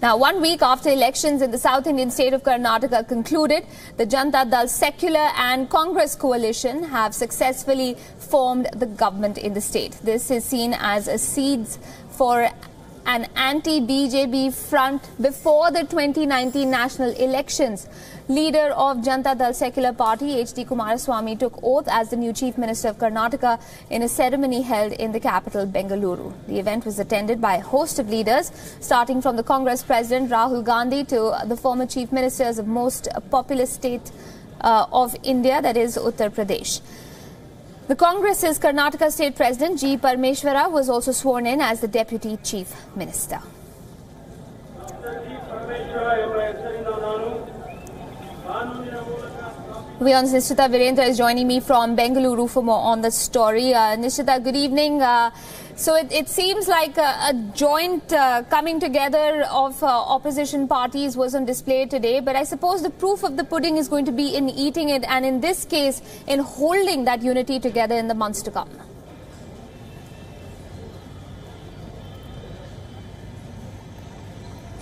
Now, 1 week after elections in the South Indian state of Karnataka concluded, the Janata Dal Secular and Congress coalition have successfully formed the government in the state. This is seen as a seeds for an anti-BJP front before the 2019 national elections. Leader of Janata Dal Secular Party, Kumaraswamy, took oath as the new Chief Minister of Karnataka in a ceremony held in the capital, Bengaluru. The event was attended by a host of leaders, starting from the Congress President Rahul Gandhi to the former Chief Ministers of most populous state of India, that is Uttar Pradesh. The Congress's Karnataka State President G. Parmeshwara was also sworn in as the Deputy Chief Minister. WION's Nishita Virendra is joining me from Bengaluru for more on the story. Nishita, good evening. So it seems like a joint coming together of opposition parties was on display today, but I suppose the proof of the pudding is going to be in eating it, and in this case, in holding that unity together in the months to come.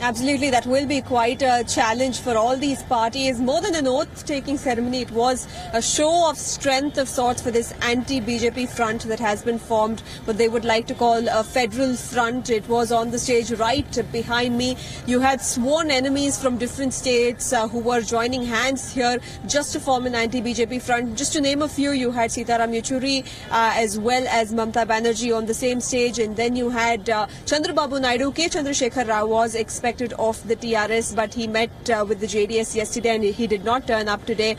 Absolutely, that will be quite a challenge for all these parties. More than an oath-taking ceremony, it was a show of strength of sorts for this anti-BJP front that has been formed, what they would like to call a federal front. It was on the stage right behind me. You had sworn enemies from different states who were joining hands here just to form an anti-BJP front. Just to name a few, you had Sitaram Yechuri as well as Mamta Banerjee on the same stage, and then you had Chandrababu Naidu. K. Chandrasekhar Rao was expected of the TRS, but he met with the JDS yesterday and he did not turn up today.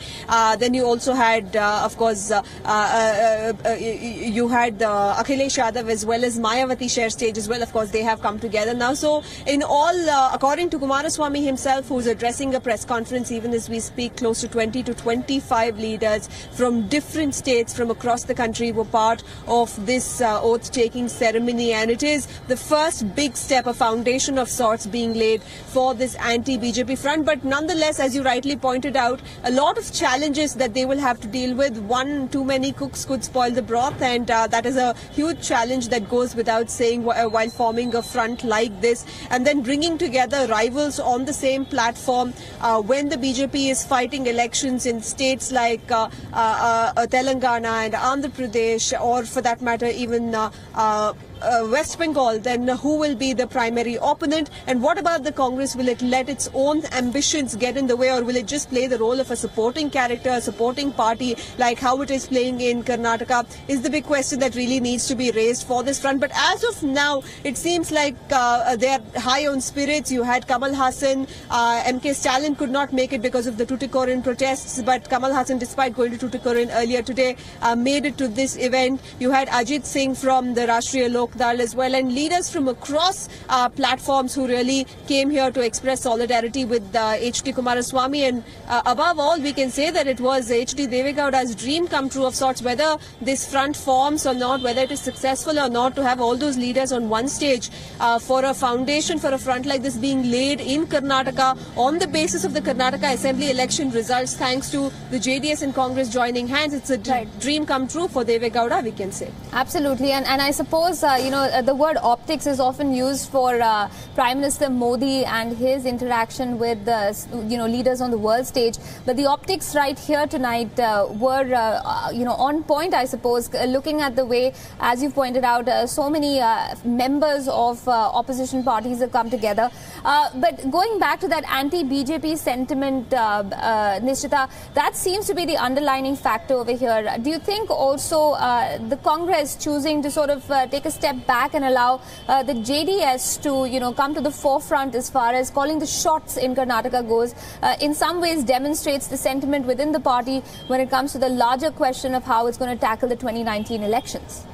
Then you also had, of course, you had Akhilesh Yadav as well as Mayawati share stage as well. Of course, they have come together now. So in all, according to Kumaraswamy himself, who's addressing a press conference even as we speak, close to 20 to 25 leaders from different states from across the country were part of this oath-taking ceremony, and it is the first big step, a foundation of sorts being laid for this anti-BJP front. But nonetheless, as you rightly pointed out, a lot of challenges that they will have to deal with. One, too many cooks could spoil the broth, and that is a huge challenge that goes without saying while forming a front like this. And then bringing together rivals on the same platform when the BJP is fighting elections in states like Telangana and Andhra Pradesh, or for that matter even West Bengal, then who will be the primary opponent? And what about the Congress? Will it let its own ambitions get in the way, or will it just play the role of a supporting character, a supporting party, like how it is playing in Karnataka, is the big question that really needs to be raised for this front. But as of now, it seems like they are high on spirits. You had Kamal Hassan, MK Stalin could not make it because of the Tuticorin protests, but Kamal Hassan, despite going to Tuticorin earlier today, made it to this event. You had Ajit Singh from the Rashtriya Lok Dal as well, and leaders from across platforms who really came here to express solidarity with H.D. Kumaraswamy. And above all, we can say that it was H.D. Devegowda's dream come true of sorts, whether this front forms or not, whether it is successful or not, to have all those leaders on one stage for a foundation for a front like this being laid in Karnataka on the basis of the Karnataka Assembly election results, thanks to the JDS and Congress joining hands. It's a dream come true for Devegowda, we can say. Absolutely, and I suppose the word optics is often used for Prime Minister Modi and his interaction with leaders on the world stage. But the optics right here tonight were on point, I suppose, looking at the way, as you pointed out, so many members of opposition parties have come together. But going back to that anti-BJP sentiment, Nishita, that seems to be the underlining factor over here. Do you think also the Congress choosing to sort of take a step back and allow the JDS to, come to the forefront as far as calling the shots in Karnataka goes, in some ways demonstrates the sentiment within the party when it comes to the larger question of how it's going to tackle the 2019 elections?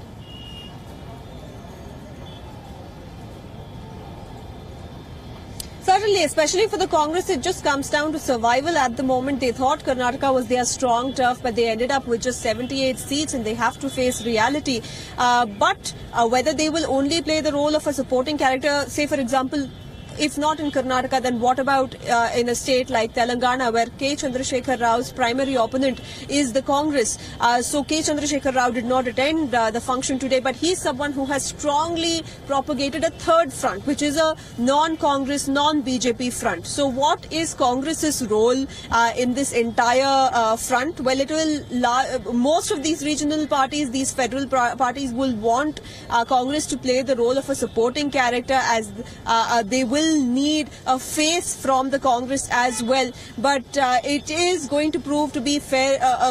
Certainly, especially for the Congress, it just comes down to survival at the moment. They thought Karnataka was their strong turf, but they ended up with just 78 seats and they have to face reality. But whether they will only play the role of a supporting character, say for example, If not in Karnataka, then what about in a state like Telangana, where K. Chandrasekhar Rao's primary opponent is the Congress? So K. Chandrasekhar Rao did not attend the function today, but he's someone who has strongly propagated a third front, which is a non-Congress, non-BJP front. So what is Congress's role in this entire front? Well, it will most of these regional parties, these federal parties will want Congress to play the role of a supporting character, as they will need a face from the Congress as well. But it is going to prove to be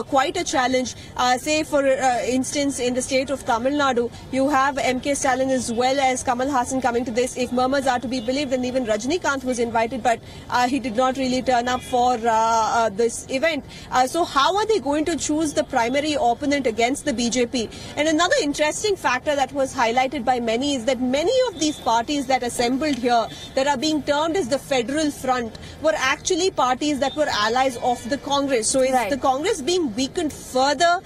quite a challenge. Say for instance, in the state of Tamil Nadu, you have M.K. Stalin as well as Kamal Hassan coming to this. If murmurs are to be believed, then even Rajnikant was invited, but he did not really turn up for this event. So how are they going to choose the primary opponent against the BJP? And another interesting factor that was highlighted by many is that many of these parties that assembled here, that are being termed as the federal front, were actually parties that were allies of the Congress. So is the Congress being weakened further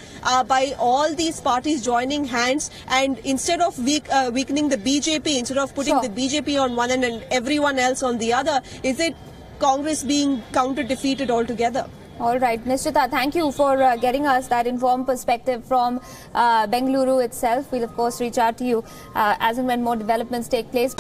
by all these parties joining hands, and instead of weakening the BJP, instead of putting the BJP on one end and everyone else on the other, is it Congress being counter-defeated altogether? All right, Nishchita, thank you for getting us that informed perspective from Bengaluru itself. We'll, of course, reach out to you as and when more developments take place.